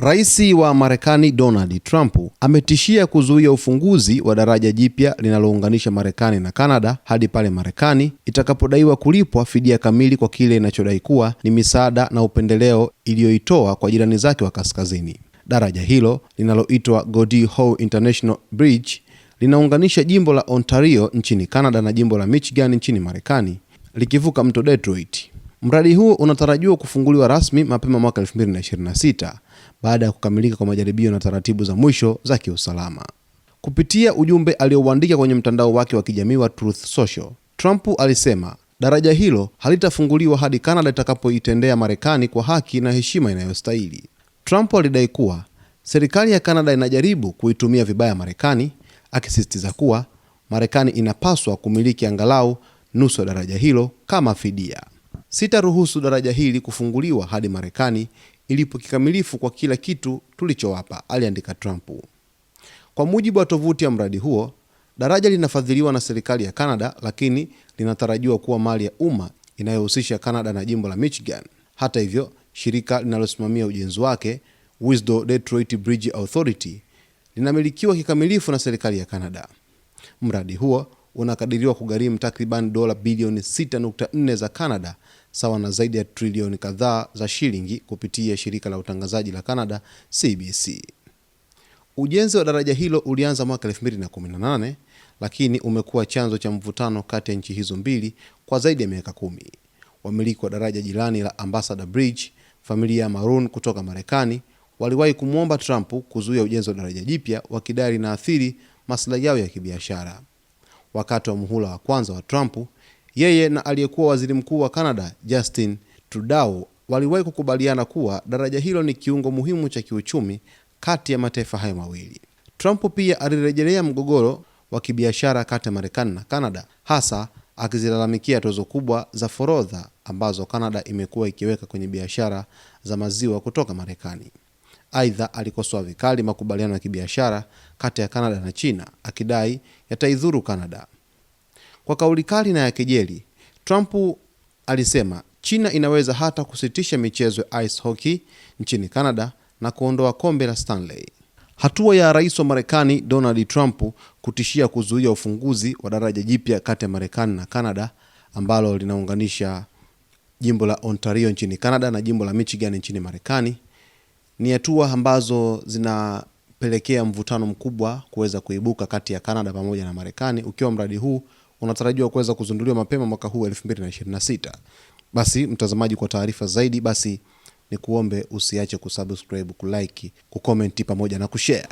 Rais wa Marekani Donald Trump ametishia kuzuia ufunguzi wa daraja jipya linalounganisha Marekani na Kanada hadi pale Marekani itakapodaiwa kulipwa fidia kamili kwa kile inachodai kuwa ni misaada na upendeleo iliyoitoa kwa jirani zake wa kaskazini. Daraja hilo linaloitwa Gordie Howe International Bridge linaunganisha jimbo la Ontario nchini Kanada na jimbo la Michigan nchini Marekani, likivuka mto Detroit. Mradi huo unatarajiwa kufunguliwa rasmi mapema mwaka 2026 baada ya kukamilika kwa majaribio na taratibu za mwisho za kiusalama. Kupitia ujumbe aliouandika kwenye mtandao wake wa kijamii wa Truth Social, Trump alisema daraja hilo halitafunguliwa hadi Kanada itakapoitendea Marekani kwa haki na heshima inayostahili. Trump alidai kuwa serikali ya Kanada inajaribu kuitumia vibaya Marekani, akisisitiza kuwa Marekani inapaswa kumiliki angalau nusu ya daraja hilo kama fidia. Sitaruhusu daraja hili kufunguliwa hadi Marekani ilipo kikamilifu kwa kila kitu tulichowapa, aliandika Trump. Kwa mujibu wa tovuti ya mradi huo, daraja linafadhiliwa na serikali ya Kanada, lakini linatarajiwa kuwa mali ya umma inayohusisha Kanada na jimbo la Michigan. Hata hivyo, shirika linalosimamia ujenzi wake, Wisdo Detroit Bridge Authority, linamilikiwa kikamilifu na serikali ya Kanada. Mradi huo unakadiriwa kugharimu takriban dola bilioni 6.4 za Kanada, sawa na zaidi ya trilioni kadhaa za shilingi, kupitia shirika la utangazaji la Kanada CBC. Ujenzi wa daraja hilo ulianza mwaka 2018, lakini umekuwa chanzo cha mvutano kati ya nchi hizo mbili kwa zaidi ya miaka 10. Wamiliki wa daraja jirani la Ambassador Bridge, familia ya Maroon kutoka Marekani, waliwahi kumwomba Trump kuzuia ujenzi wa daraja jipya, wakidai linaathiri maslahi yao ya kibiashara. Wakati wa muhula wa kwanza wa Trump, yeye na aliyekuwa waziri mkuu wa Canada Justin Trudeau waliwahi kukubaliana kuwa daraja hilo ni kiungo muhimu cha kiuchumi kati ya mataifa hayo mawili. Trump pia alirejelea mgogoro wa kibiashara kati ya Marekani na Canada, hasa akizilalamikia tozo kubwa za forodha ambazo Canada imekuwa ikiweka kwenye biashara za maziwa kutoka Marekani. Aidha, alikosoa vikali makubaliano ya kibiashara kati ya Canada na China, akidai yataidhuru Canada. Kwa kauli kali na ya kejeli, Trump alisema China inaweza hata kusitisha michezo ya ice hockey nchini Canada na kuondoa kombe la Stanley. Hatua ya rais wa Marekani Donald Trump kutishia kuzuia ufunguzi wa daraja jipya kati ya Marekani na Canada ambalo linaunganisha jimbo la Ontario nchini Canada na jimbo la Michigan nchini Marekani ni hatua ambazo zinapelekea mvutano mkubwa kuweza kuibuka kati ya Canada pamoja na Marekani, ukiwa mradi huu unatarajiwa kuweza kuzinduliwa mapema mwaka huu 2026. Basi mtazamaji, kwa taarifa zaidi basi ni kuombe usiache kusubscribe, kulike, kucomment pamoja na kushare.